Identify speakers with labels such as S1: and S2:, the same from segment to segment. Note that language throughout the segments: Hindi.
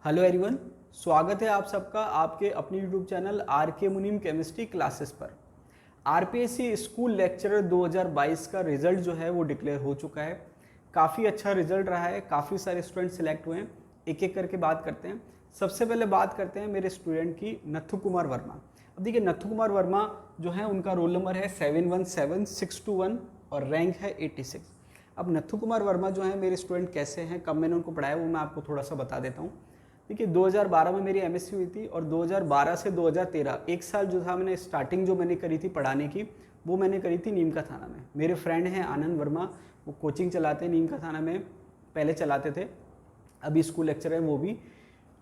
S1: हेलो एवरीवन, स्वागत है आप सबका आपके अपने यूट्यूब चैनल आर के मुनीम केमिस्ट्री क्लासेस पर। आरपीएससी स्कूल लेक्चरर 2022 का रिजल्ट जो है वो डिक्लेयर हो चुका है। काफ़ी अच्छा रिजल्ट रहा है, काफ़ी सारे स्टूडेंट सिलेक्ट हुए हैं। एक एक करके बात करते हैं। सबसे पहले बात करते हैं मेरे स्टूडेंट की, नत्थु कुमार वर्मा। अब देखिए, नत्थु कुमार वर्मा जो है उनका रोल नंबर है 717621 और रैंक है 86। अब नत्थु कुमार वर्मा जो है मेरे स्टूडेंट कैसे हैं, कब मैंने उनको पढ़ाया, वो मैं आपको थोड़ा सा बता देता हूँ। देखिए, 2012 में मेरी एमएससी हुई थी और 2012 से 2013 एक साल जो था मैंने स्टार्टिंग जो मैंने करी थी पढ़ाने की, वो मैंने करी थी नीम का थाना में। मेरे फ्रेंड हैं आनंद वर्मा, वो कोचिंग चलाते हैं नीम का थाना में, पहले चलाते थे, अभी स्कूल लेक्चर है वो भी।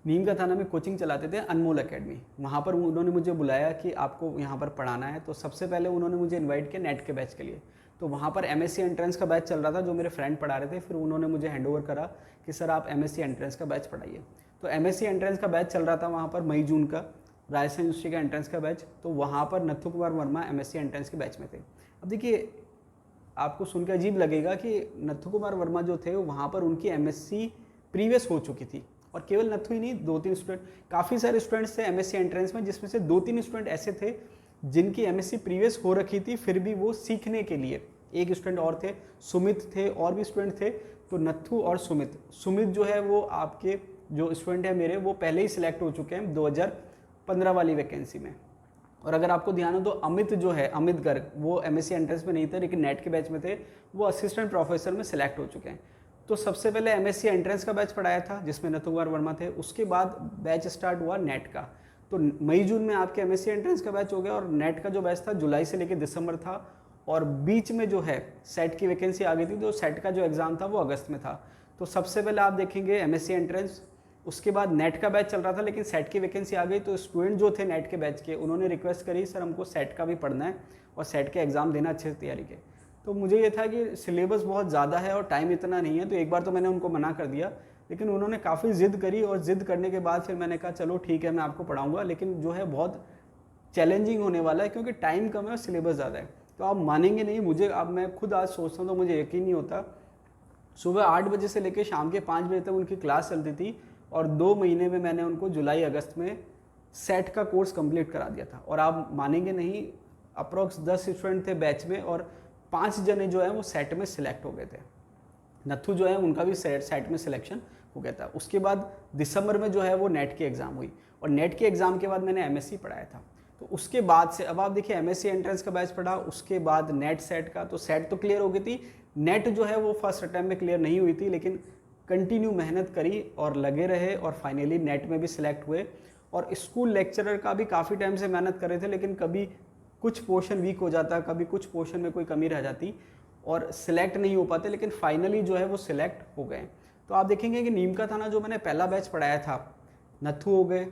S1: नीम का थाना में कोचिंग चलाते थे अनमोल एकेडमी। वहाँ पर उन्होंने मुझे बुलाया कि आपको यहाँ पर पढ़ाना है, तो सबसे पहले उन्होंने मुझे इन्वाइट किया नेट के बैच के लिए। तो वहाँ पर एमएससी एंट्रेंस का बैच चल रहा था जो मेरे फ्रेंड पढ़ा रहे थे। फिर उन्होंने मुझे हैंडओवर करा कि सर आप एमएससी एंट्रेंस का बैच पढ़ाइए। तो एमएससी एंट्रेंस का बैच चल रहा था वहाँ पर मई जून का, राजस्थान यूनिवर्सिटी का एंट्रेंस का बैच। तो वहाँ पर नत्थु कुमार वर्मा एमएससी एंट्रेंस के बैच में थे। अब देखिए, आपको सुनकर अजीब लगेगा कि नत्थु कुमार वर्मा जो थे वहाँ पर उनकी एमएससी प्रीवियस हो चुकी थी। और केवल नत्थु ही नहीं, 2-3 स्टूडेंट, काफ़ी सारे स्टूडेंट्स थे एमएससी एंट्रेंस में, जिसमें से 2-3 स्टूडेंट ऐसे थे जिनकी एमएससी प्रीवियस हो रखी थी, फिर भी वो सीखने के लिए, एक स्टूडेंट और थे, सुमित थे, और भी स्टूडेंट थे। तो नत्थु और सुमित जो है वो आपके जो स्टूडेंट है मेरे, वो पहले ही सिलेक्ट हो चुके हैं 2015 वाली वैकेंसी में। और अगर आपको ध्यान हो तो अमित जो है, अमित गर्ग, वो एमएससी एंट्रेंस में नहीं थे लेकिन नेट के बैच में थे, वो असिस्टेंट प्रोफेसर में सिलेक्ट हो चुके हैं। तो सबसे पहले एमएससी एंट्रेंस का बैच पढ़ाया था जिसमें नत्थु कुमार वर्मा थे। उसके बाद बैच स्टार्ट हुआ नेट का। तो मई जून में आपके एमएससी एंट्रेंस का बैच हो गया, और नेट का जो बैच था जुलाई से लेकर दिसंबर था। और बीच में जो है सेट की वैकेंसी आ गई थी, तो सेट का जो एग्ज़ाम था वो अगस्त में था। तो सबसे पहले आप देखेंगे एमएससी एंट्रेंस, उसके बाद नेट का बैच चल रहा था लेकिन सेट की वैकेंसी आ गई। तो स्टूडेंट जो थे नेट के बैच के, उन्होंने रिक्वेस्ट करी सर हमको सेट का भी पढ़ना है और सेट के एग्ज़ाम देना अच्छे से तैयारी के। तो मुझे ये था कि सिलेबस बहुत ज़्यादा है और टाइम इतना नहीं है, तो एक बार तो मैंने उनको मना कर दिया। लेकिन उन्होंने काफ़ी ज़िद करी, और ज़िद करने के बाद फिर मैंने कहा चलो ठीक है मैं आपको पढ़ाऊँगा, लेकिन जो है बहुत चैलेंजिंग होने वाला है क्योंकि टाइम कम है और सिलेबस ज़्यादा है। तो आप मानेंगे नहीं, मुझे अब मैं खुद आज सोचता हूँ तो मुझे यकीन नहीं होता। सुबह 8 बजे से लेकर शाम के 5 बजे तक उनकी क्लास चलती थी, और 2 महीने में मैंने उनको जुलाई अगस्त में सेट का कोर्स कंप्लीट करा दिया था। और आप मानेंगे नहीं, अप्रोक्स 10 स्टूडेंट थे बैच में और 5 जने जो है वो सेट में सिलेक्ट हो गए थे। नत्थु जो है उनका भी सेट में सिलेक्शन हो गया था। उसके बाद दिसंबर में जो है वो नेट की एग्ज़ाम हुई, और नेट के एग्ज़ाम के बाद मैंने एमएससी पढ़ाया था। तो उसके बाद से अब आप देखिए, एमएससी एंट्रेंस का बैच पढ़ा, उसके बाद नेट सेट का। तो सेट तो क्लियर हो गई थी, नेट जो है वो फर्स्ट अटैम्प्ट में क्लियर नहीं हुई थी, लेकिन कंटिन्यू मेहनत करी और लगे रहे और फाइनली नेट में भी सिलेक्ट हुए। और स्कूल लेक्चरर का भी काफ़ी टाइम से मेहनत कर रहे थे, लेकिन कभी कुछ पोर्शन वीक हो जाता, कभी कुछ पोर्शन में कोई कमी रह जाती और सिलेक्ट नहीं हो पाते, लेकिन फाइनली जो है वो सिलेक्ट हो गए। तो आप देखेंगे कि नीम का थाना जो मैंने पहला बैच पढ़ाया था, नत्थु हो गए,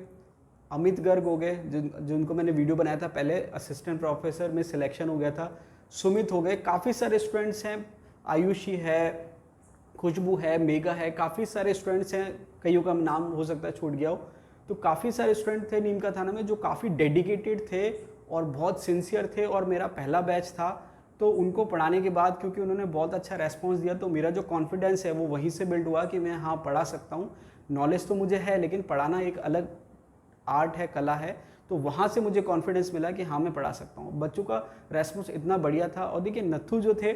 S1: अमित गर्ग हो गए, जिनको मैंने वीडियो बनाया था पहले, असिस्टेंट प्रोफेसर में सिलेक्शन हो गया था, सुमित हो गए, काफ़ी सारे स्टूडेंट्स हैं, आयुषी है, खुशबू है, मेगा है, काफ़ी सारे स्टूडेंट्स हैं, कईयों का नाम हो सकता है छूट गया हो। तो काफ़ी सारे स्टूडेंट थे नीम का थाना में जो काफ़ी डेडिकेटेड थे और बहुत सिंसियर थे, और मेरा पहला बैच था। तो उनको पढ़ाने के बाद क्योंकि उन्होंने बहुत अच्छा रेस्पॉन्स दिया, तो मेरा जो कॉन्फिडेंस है वो वहीं से बिल्ड हुआ कि मैं हाँ पढ़ा सकता हूँ। नॉलेज तो मुझे है, लेकिन पढ़ाना एक अलग आर्ट है, कला है। तो वहाँ से मुझे कॉन्फिडेंस मिला कि हाँ मैं पढ़ा सकता हूँ। बच्चों का रेस्पॉन्स इतना बढ़िया था। और देखिए, नत्थु जो थे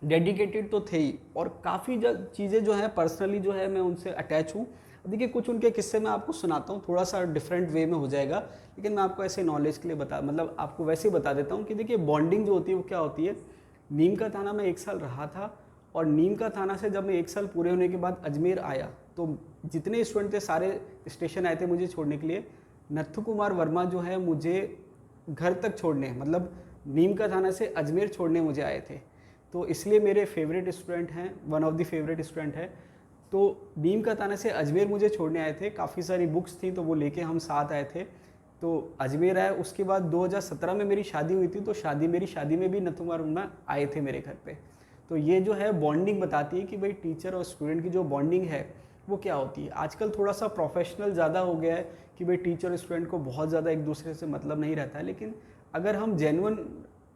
S1: डेडिकेटेड तो थे ही, और काफ़ी चीज़ें जो है पर्सनली जो है मैं उनसे अटैच हूँ। देखिए, कुछ उनके किस्से मैं आपको सुनाता हूँ, थोड़ा सा डिफरेंट वे में हो जाएगा, लेकिन मैं आपको ऐसे नॉलेज के लिए मतलब आपको वैसे ही बता देता हूँ कि देखिए बॉन्डिंग जो होती है वो क्या होती है। नीम का थाना में 1 साल रहा था, और नीम का थाना से जब मैं 1 साल पूरे होने के बाद अजमेर आया, तो जितने स्टूडेंट थे सारे स्टेशन आए थे मुझे छोड़ने के लिए। नत्थु कुमार वर्मा जो है मुझे घर तक छोड़ने, मतलब नीम का थाना से अजमेर छोड़ने मुझे आए थे। तो इसलिए मेरे फेवरेट स्टूडेंट हैं, one of the favourite student है। तो नीम का थाना से अजमेर मुझे छोड़ने आए थे, काफ़ी सारी बुक्स थी तो वो लेके हम साथ आए थे। तो अजमेर आए, उसके बाद 2017 में मेरी शादी हुई थी, तो मेरी शादी में भी नत्थु कुमार वर्मा आए थे मेरे घर पे। तो ये जो है बॉन्डिंग बताती है कि भाई टीचर और स्टूडेंट की जो बॉन्डिंग है वो क्या होती है। आजकल थोड़ा सा प्रोफेशनल ज़्यादा हो गया है कि भाई टीचर और स्टूडेंट को बहुत ज़्यादा एक दूसरे से मतलब नहीं रहता है, लेकिन अगर हम जेन्युइन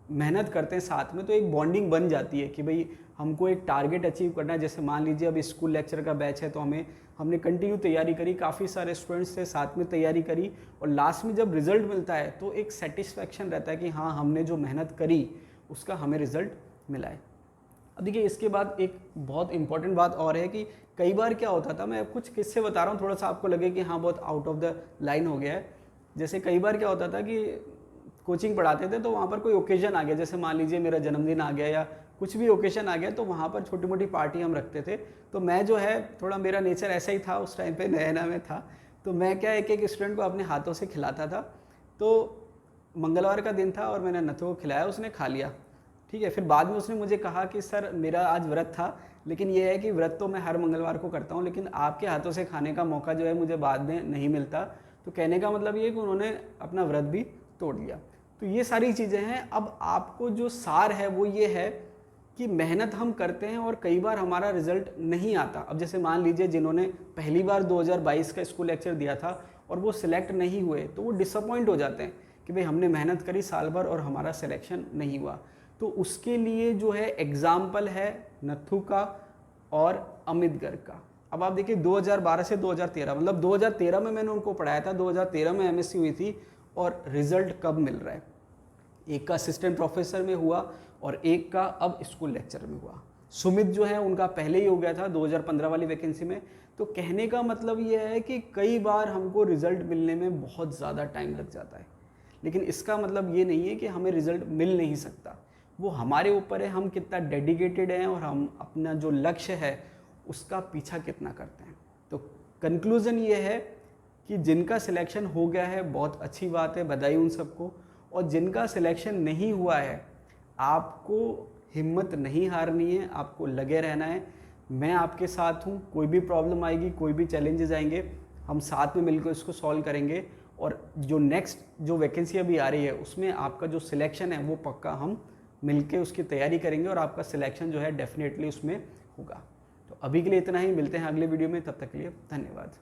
S1: मेहनत करते हैं साथ में तो एक बॉन्डिंग बन जाती है कि भाई हमको एक टारगेट अचीव करना है। जैसे मान लीजिए अब स्कूल लेक्चर का बैच है तो हमने कंटिन्यू तैयारी करी, काफ़ी सारे स्टूडेंट्स थे, साथ में तैयारी करी और लास्ट में जब रिज़ल्ट मिलता है तो एक सेटिस्फैक्शन रहता है कि हाँ हमने जो मेहनत करी उसका हमें रिज़ल्ट मिला है। अब देखिए इसके बाद एक बहुत इंपॉर्टेंट बात और है कि कई बार क्या होता था, मैं कुछ किस्से बता रहा हूँ, थोड़ा सा आपको लगे कि हाँ बहुत आउट ऑफ द लाइन हो गया है। जैसे कई बार क्या होता था कि कोचिंग पढ़ाते थे तो वहाँ पर कोई ओकेजन आ गया, जैसे मान लीजिए मेरा जन्मदिन आ गया या कुछ भी ओकेजन आ गया, तो वहाँ पर छोटी मोटी पार्टी हम रखते थे। तो मैं जो है थोड़ा मेरा नेचर ऐसा ही था, उस टाइम पे नया में था, तो मैं क्या एक एक स्टूडेंट को अपने हाथों से खिलाता था। तो मंगलवार का दिन था और मैंने नथु को खिलाया, उसने खा लिया, ठीक है। फिर बाद में उसने मुझे कहा कि सर मेरा आज व्रत था, लेकिन ये है कि व्रत तो मैं हर मंगलवार को करता हूँ, लेकिन आपके हाथों से खाने का मौका जो है मुझे बाद में नहीं मिलता। तो कहने का मतलब ये है कि उन्होंने अपना व्रत भी तोड़ लिया। तो ये सारी चीज़ें हैं। अब आपको जो सार है वो ये है कि मेहनत हम करते हैं और कई बार हमारा रिजल्ट नहीं आता। अब जैसे मान लीजिए जिन्होंने पहली बार 2022 का स्कूल लेक्चर दिया था और वो सिलेक्ट नहीं हुए, तो वो डिसअपॉइंट हो जाते हैं कि भाई हमने मेहनत करी साल भर और हमारा सिलेक्शन नहीं हुआ। तो उसके लिए जो है एग्जाम्पल है नथु का और अमित गर्ग का। अब आप देखिए 2012 से 2013, मतलब 2013 में मैंने उनको पढ़ाया था, 2013 में एमएससी हुई थी और रिजल्ट कब मिल रहा है, एक का असिस्टेंट प्रोफेसर में हुआ और एक का अब स्कूल लेक्चर में हुआ। सुमित जो है उनका पहले ही हो गया था 2015 वाली वैकेंसी में। तो कहने का मतलब ये है कि कई बार हमको रिजल्ट मिलने में बहुत ज़्यादा टाइम लग जाता है, लेकिन इसका मतलब ये नहीं है कि हमें रिजल्ट मिल नहीं सकता। वो हमारे ऊपर है, हम कितना डेडिकेटेड हैं और हम अपना जो लक्ष्य है उसका पीछा कितना करते हैं। तो कंक्लूज़न ये है कि जिनका सिलेक्शन हो गया है बहुत अच्छी बात है, बधाई उन सबको, और जिनका सिलेक्शन नहीं हुआ है आपको हिम्मत नहीं हारनी है, आपको लगे रहना है। मैं आपके साथ हूँ, कोई भी प्रॉब्लम आएगी, कोई भी चैलेंजेस आएंगे, हम साथ में मिलकर इसको सॉल्व करेंगे और जो नेक्स्ट जो वैकेंसी अभी आ रही है उसमें आपका जो सिलेक्शन है वो पक्का हम मिलके उसकी तैयारी करेंगे और आपका सिलेक्शन जो है डेफिनेटली उसमें होगा। तो अभी के लिए इतना ही, मिलते हैं अगले वीडियो में, तब तक के लिए धन्यवाद।